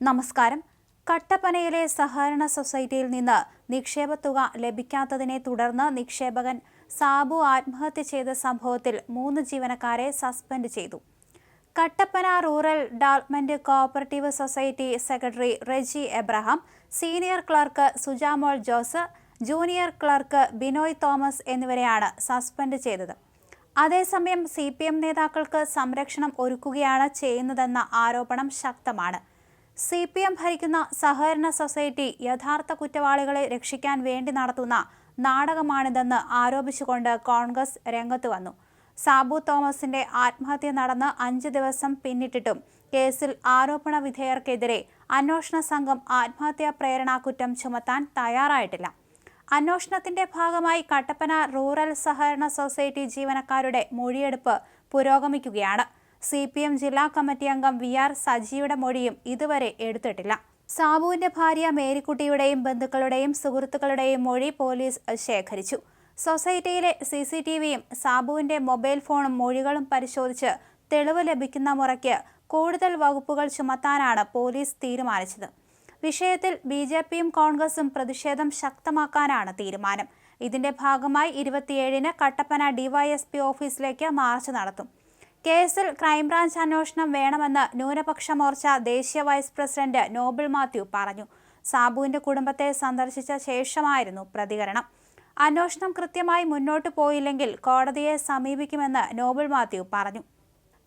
നമസ്കാരം. കട്ടപ്പനയിലെ സഹകരണ സൊസൈറ്റിയിൽ നിന്ന് നിക്ഷേപത്തുക ലഭിക്കാത്തതിനെ തുടർന്ന് നിക്ഷേപകൻ സാബു ആത്മഹത്യ ചെയ്ത സംഭവത്തിൽ 3 ജീവനക്കാരെ സസ്പെൻഡ് ചെയ്തു. Kattappana rural development cooperative society secretary Reji Abraham, senior clerk Sujamol Jose, junior clerk Binoy Thomas എന്നിവരെയാണ് സസ്പെൻഡ് ചെയ്തത്. അതേസമയം CPM നേതാക്കൾക്ക് സംരക്ഷണം ഒരുക്കുകയാണ് ചെയ്യുന്നതെന്ന ആരോപണം ശക്തമാണ്. CPM ഭരിക്കുന്ന സഹകരണ സൊസൈറ്റി യഥാർത്ഥ കുറ്റവാളികളെ രക്ഷിക്കാൻ വേണ്ടി നടത്തുന്ന നാടകമാണിതെന്ന് ആരോപിച്ചുകൊണ്ട് കോൺഗ്രസ് രംഗത്ത് വന്നു. സാബു തോമസിന്റെ ആത്മഹത്യ നടന്ന് 5 ദിവസം പിന്നിട്ടിട്ടും കേസിൽ ആരോപണ വിധേയർക്കെതിരെ അന്വേഷണ സംഘം ആത്മഹത്യാ പ്രേരണാകുറ്റം ചുമത്താൻ തയ്യാറായിട്ടില്ല. അന്വേഷണത്തിന്റെ ഭാഗമായി കട്ടപ്പന റൂറൽ സഹകരണ സൊസൈറ്റി ജീവനക്കാരുടെ മൊഴിയെടുപ്പ് പുരോഗമിക്കുകയാണ്. CPM ജില്ലാ കമ്മിറ്റി അംഗം VR സജിയുടെ മൊഴിയും ഇതുവരെ എടുത്തിട്ടില്ല. സാബുവിന്റെ ഭാര്യ മേരിക്കുട്ടിയുടെയും ബന്ധുക്കളുടെയും സുഹൃത്തുക്കളുടെയും മൊഴി പോലീസ് ശേഖരിച്ചു. സൊസൈറ്റിയിലെ CCTVയും സാബുവിന്റെ മൊബൈൽ ഫോണും മൊഴികളും പരിശോധിച്ച് തെളിവ് ലഭിക്കുന്ന മുറയ്ക്ക് കൂടുതൽ വകുപ്പുകൾ ചുമത്താനാണ് പോലീസ് തീരുമാനിച്ചത്. വിഷയത്തിൽ BJPയും കോൺഗ്രസും പ്രതിഷേധം ശക്തമാക്കാനാണ് തീരുമാനം. ഇതിന്റെ ഭാഗമായി 27-ന് കട്ടപ്പന DYSP ഓഫീസിലേക്ക് മാർച്ച് നടത്തും. കേസിൽ ക്രൈംബ്രാഞ്ച് അന്വേഷണം വേണമെന്ന് ന്യൂനപക്ഷ മോർച്ച ദേശീയ വൈസ് പ്രസിഡന്റ് നോബിൾ മാത്യു പറഞ്ഞു. സാബുവിന്റെ കുടുംബത്തെ സന്ദർശിച്ച ശേഷമായിരുന്നു പ്രതികരണം. അന്വേഷണം കൃത്യമായി മുന്നോട്ടു പോയില്ലെങ്കിൽ കോടതിയെ സമീപിക്കുമെന്ന് നോബിൾ മാത്യു പറഞ്ഞു.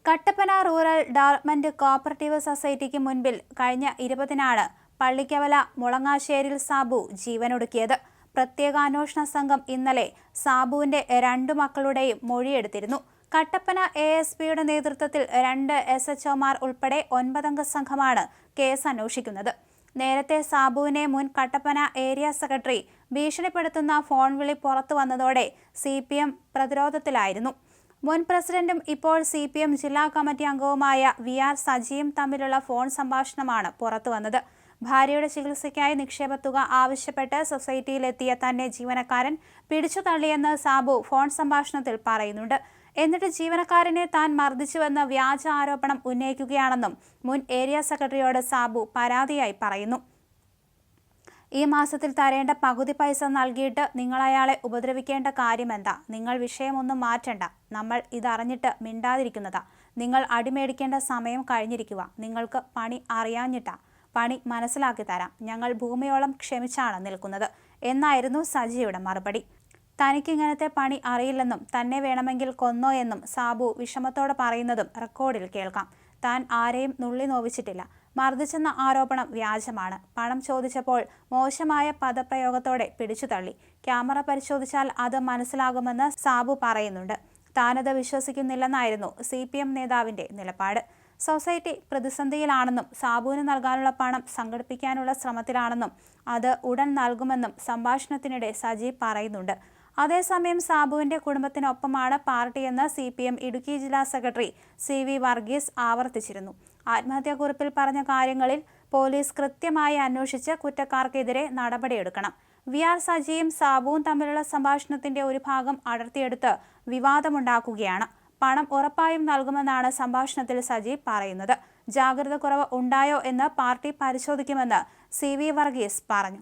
കട്ടപ്പന റൂറൽ ഡെവലപ്മെന്റ് കോഓപ്പറേറ്റീവ് സൊസൈറ്റിക്ക് മുൻപിൽ കഴിഞ്ഞ 20-നാണ് പള്ളിക്കവല മുളങ്ങാശ്ശേരിയിൽ സാബു ജീവനൊടുക്കിയത്. പ്രത്യേക അന്വേഷണ സംഘം ഇന്നലെ സാബുവിന്റെ 2 മക്കളുടെയും മൊഴിയെടുത്തിരുന്നു. കട്ടപ്പന ASPയുടെ നേതൃത്വത്തിൽ 2 SHOമാർ ഉൾപ്പെടെ 9 അംഗ സംഘമാണ് കേസ് അന്വേഷിക്കുന്നത്. നേരത്തെ സാബുവിനെ മുൻ കട്ടപ്പന ഏരിയ സെക്രട്ടറി ഭീഷണിപ്പെടുത്തുന്ന ഫോൺ വിളി പുറത്തു വന്നതോടെ CPM പ്രതിരോധത്തിലായിരുന്നു. മുൻ പ്രസിഡന്റും ഇപ്പോൾ CPM ജില്ലാ കമ്മിറ്റി അംഗവുമായ VR സജിയും തമ്മിലുള്ള ഫോൺ സംഭാഷണമാണ് പുറത്തുവന്നത്. ഭാര്യയുടെ ചികിത്സയ്ക്കായി നിക്ഷേപത്തുക ആവശ്യപ്പെട്ട് സൊസൈറ്റിയിലെത്തിയ തന്നെ ജീവനക്കാരൻ പിടിച്ചു തള്ളിയെന്ന് സാബു ഫോൺ സംഭാഷണത്തിൽ പറയുന്നുണ്ട്. എന്നിട്ട് ജീവനക്കാരനെ താൻ മർദ്ദിച്ചുവെന്ന് വ്യാജ ആരോപണം ഉന്നയിക്കുകയാണെന്നും മുൻ ഏരിയ സെക്രട്ടറിയോട് സാബു പരാതിയായി പറയുന്നു. ഈ മാസത്തിൽ തരേണ്ട പകുതി പൈസ നൽകിയിട്ട് നിങ്ങൾ അയാളെ ഉപദ്രവിക്കേണ്ട കാര്യമെന്താ? നിങ്ങൾ വിഷയമൊന്നും മാറ്റണ്ട. നമ്മൾ ഇതറിഞ്ഞിട്ട് മിണ്ടാതിരിക്കുന്നതാ. നിങ്ങൾ അടിമേടിക്കേണ്ട സമയം കഴിഞ്ഞിരിക്കുക. നിങ്ങൾക്ക് പണി അറിയാഞ്ഞിട്ടാ. പണി മനസ്സിലാക്കി തരാം. ഞങ്ങൾ ഭൂമിയോളം ക്ഷമിച്ചാണ് നിൽക്കുന്നത് എന്നായിരുന്നു സജിയുടെ മറുപടി. തനിക്കിങ്ങനത്തെ പണി അറിയില്ലെന്നും തന്നെ വേണമെങ്കിൽ കൊന്നോ എന്നും സാബു വിഷമത്തോടെ പറയുന്നതും റെക്കോർഡിൽ കേൾക്കാം. താൻ ആരെയും നുള്ളി നോവിച്ചിട്ടില്ല. മർദ്ദിച്ചെന്ന ആരോപണം വ്യാജമാണ്. പണം ചോദിച്ചപ്പോൾ മോശമായ പദപ്രയോഗത്തോടെ പിടിച്ചു തള്ളി. ക്യാമറ പരിശോധിച്ചാൽ അത് മനസ്സിലാകുമെന്ന് സാബു പറയുന്നുണ്ട്. താനത് വിശ്വസിക്കുന്നില്ലെന്നായിരുന്നു CPM നേതാവിന്റെ നിലപാട്. സൊസൈറ്റി പ്രതിസന്ധിയിലാണെന്നും സാബുവിന് നൽകാനുള്ള പണം സംഘടിപ്പിക്കാനുള്ള ശ്രമത്തിലാണെന്നും അത് ഉടൻ നൽകുമെന്നും സംഭാഷണത്തിനിടെ സജി പറയുന്നുണ്ട്. അതേസമയം സാബുവിന്റെ കുടുംബത്തിനൊപ്പമാണ് പാർട്ടിയെന്ന് CPM ഇടുക്കി ജില്ലാ സെക്രട്ടറി CV വർഗീസ് ആവർത്തിച്ചിരുന്നു. ആത്മഹത്യാക്കുറിപ്പിൽ പറഞ്ഞ കാര്യങ്ങളിൽ പോലീസ് കൃത്യമായി അന്വേഷിച്ച് കുറ്റക്കാർക്കെതിരെ നടപടിയെടുക്കണം. VR സജിയും സാബുവും തമ്മിലുള്ള സംഭാഷണത്തിന്റെ ഒരു ഭാഗം അടർത്തിയെടുത്ത് വിവാദമുണ്ടാക്കുകയാണ്. പണം ഉറപ്പായും നൽകുമെന്നാണ് സംഭാഷണത്തിൽ സജി പറയുന്നത്. ജാഗ്രത കുറവ് ഉണ്ടായോ എന്ന് പാർട്ടി പരിശോധിക്കുമെന്ന് CV വർഗീസ് പറഞ്ഞു.